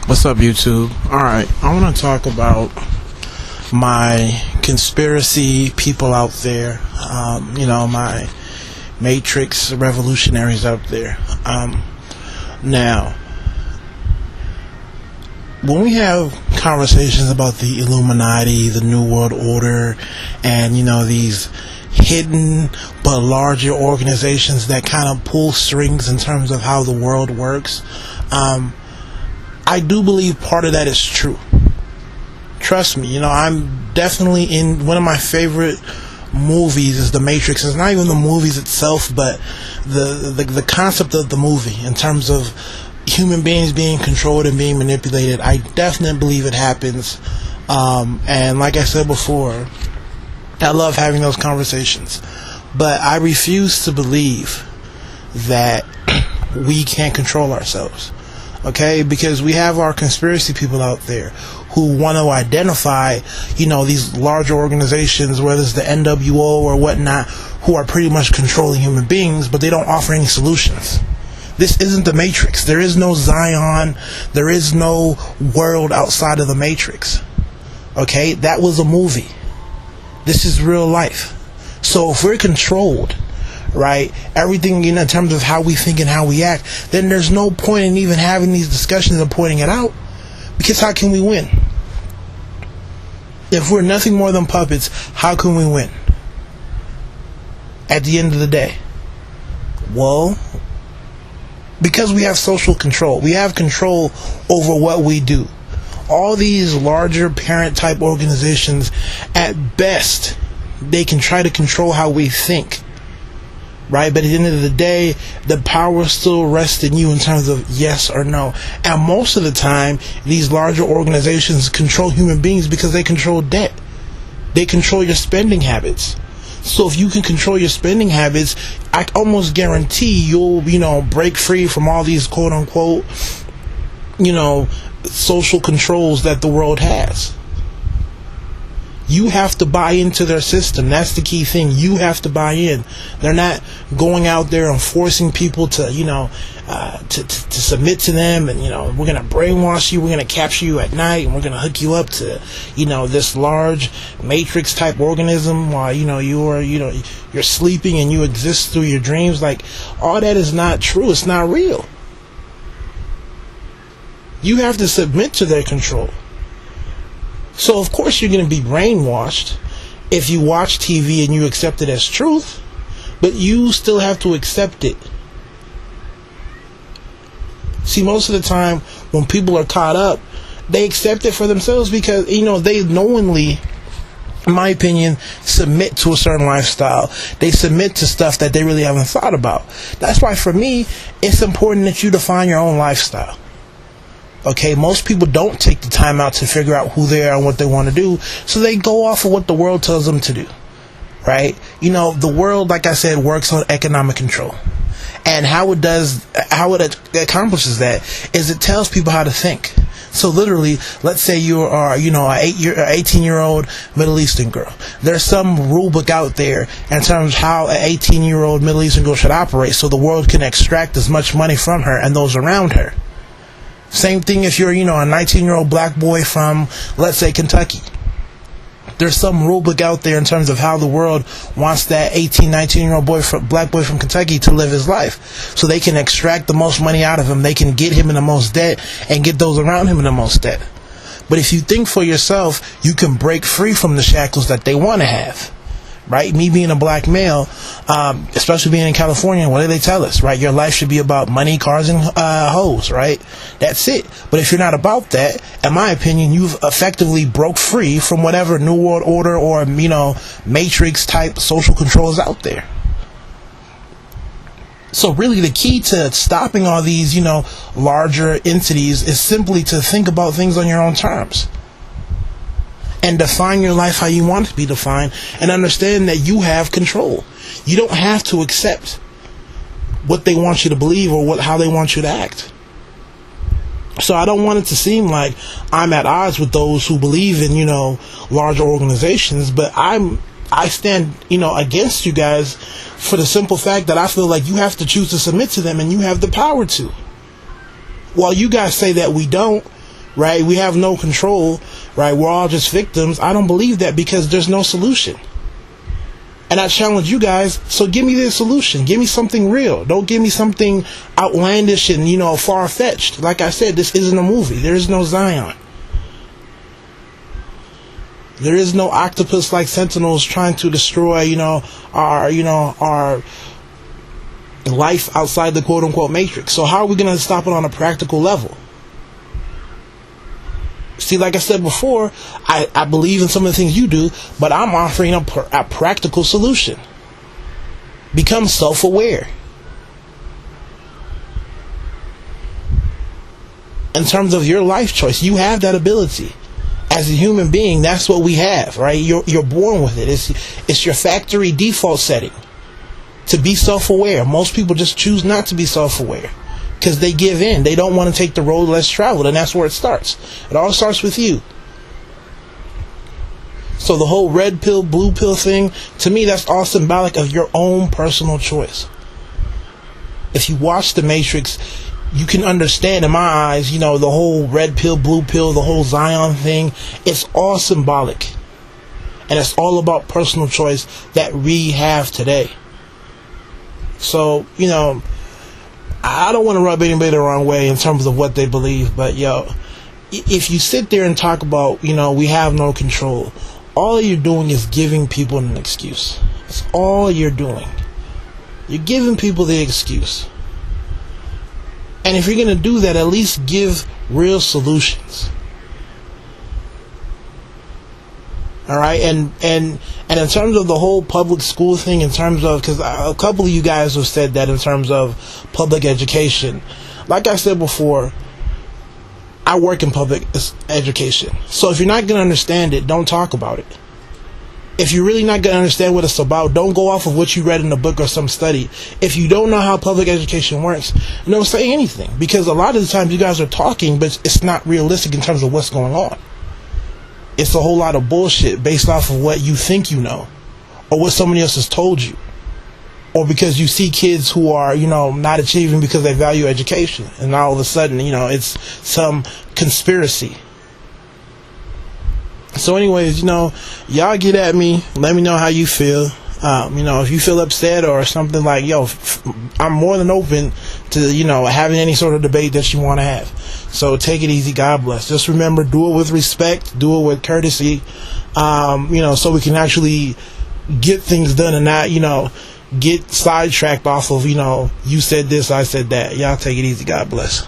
What's up, YouTube? Alright, I want to talk about my conspiracy people out there, my Matrix revolutionaries out there. Now, when we have conversations about the Illuminati, the New World Order, and, these hidden but larger organizations that kind of pull strings in terms of how the world works, I do believe part of that is true. Trust me, I'm definitely in one of my favorite movies is The Matrix. It's not even the movies itself, but the concept of the movie in terms of human beings being controlled and being manipulated. I definitely believe it happens. And like I said before, I love having those conversations. But I refuse to believe that we can't control ourselves. Okay, because we have our conspiracy people out there who want to identify, these larger organizations, whether it's the NWO or whatnot, who are pretty much controlling human beings, but they don't offer any solutions. This isn't the Matrix. There is no Zion. There is no world outside of the Matrix. Okay, that was a movie. This is real life. So if we're controlled, right, everything in terms of how we think and how we act, then there's no point in even having these discussions and pointing it out, because how can we win? If we're nothing more than puppets, how can we win at the end of the day? Well, because we have social control. We have control over what we do. All these larger parent type organizations, at best, they can try to control how we think. Right, but at the end of the day, the power still rests in you in terms of yes or no. And most of the time, these larger organizations control human beings because they control debt. They control your spending habits. So if you can control your spending habits, I almost guarantee you'll, break free from all these quote unquote, social controls that the world has. You have to buy into their system. That's the key thing. You have to buy in. They're not going out there and forcing people to, to submit to them. And, we're going to brainwash you. We're going to capture you at night. And we're going to hook you up to, this large matrix type organism while, you're sleeping and you exist through your dreams. Like, all that is not true. It's not real. You have to submit to their control. So of course you're going to be brainwashed if you watch TV and you accept it as truth, but you still have to accept it. See, most of the time when people are caught up, they accept it for themselves because, they knowingly, in my opinion, submit to a certain lifestyle. They submit to stuff that they really haven't thought about. That's why for me, it's important that you define your own lifestyle. Okay, most people don't take the time out to figure out who they are and what they want to do, so they go off of what the world tells them to do, right? The world, like I said, works on economic control. And how it accomplishes that is it tells people how to think. So literally, let's say you are, an 18-year-old Middle Eastern girl. There's some rule book out there in terms of how an 18-year-old Middle Eastern girl should operate so the world can extract as much money from her and those around her. Same thing if you're, a 19-year-old black boy from, let's say, Kentucky. There's some rule book out there in terms of how the world wants that 18, 19-year-old black boy from Kentucky to live his life. So they can extract the most money out of him. They can get him in the most debt and get those around him in the most debt. But if you think for yourself, you can break free from the shackles that they want to have. Right? Me being a black male, especially being in California, what do they tell us? Right? Your life should be about money, cars, and hoes, right? That's it. But if you're not about that, in my opinion, you've effectively broke free from whatever New World Order or, Matrix type social control is out there. So really the key to stopping all these, larger entities is simply to think about things on your own terms. And define your life how you want it to be defined, and understand that you have control. You don't have to accept what they want you to believe or how they want you to act. So I don't want it to seem like I'm at odds with those who believe in, larger organizations, but I stand, against you guys for the simple fact that I feel like you have to choose to submit to them, and you have the power to. While you guys say that we don't, right? We have no control, right? We're all just victims. I don't believe that, because there's no solution. And I challenge you guys, so give me the solution. Give me something real. Don't give me something outlandish and, far-fetched. Like I said, this isn't a movie. There is no Zion. There is no octopus-like sentinels trying to destroy, our life outside the quote-unquote matrix. So how are we going to stop it on a practical level? See, like I said before, I believe in some of the things you do, but I'm offering a practical solution. Become self-aware. In terms of your life choice, you have that ability. As a human being, that's what we have, right? You're born with it. It's your factory default setting to be self-aware. Most people just choose not to be self-aware because they give in. They don't want to take the road less traveled, and that's where it starts. It all starts with you. So the whole red pill, blue pill thing, to me, that's all symbolic of your own personal choice. If you watch The Matrix, you can understand, in my eyes, the whole red pill, blue pill, the whole Zion thing. It's all symbolic. And it's all about personal choice that we have today. So, I don't want to rub anybody the wrong way in terms of what they believe, but if you sit there and talk about, we have no control, all you're doing is giving people an excuse. That's all you're doing. You're giving people the excuse. And if you're going to do that, at least give real solutions. All right, and in terms of the whole public school thing, in terms of, because a couple of you guys have said that in terms of public education, like I said before, I work in public education. So if you're not going to understand it, don't talk about it. If you're really not going to understand what it's about, don't go off of what you read in a book or some study. If you don't know how public education works, don't say anything, because a lot of the times you guys are talking, but it's not realistic in terms of what's going on. It's a whole lot of bullshit based off of what you think you know, or what somebody else has told you, or because you see kids who are, not achieving because they value education, and all of a sudden, it's some conspiracy. So anyways, y'all get at me. Let me know how you feel. If you feel upset or something, like, I'm more than open to, having any sort of debate that you want to have. So take it easy. God bless. Just remember, do it with respect, do it with courtesy, so we can actually get things done and not, get sidetracked off of, you said this, I said that. Y'all take it easy. God bless.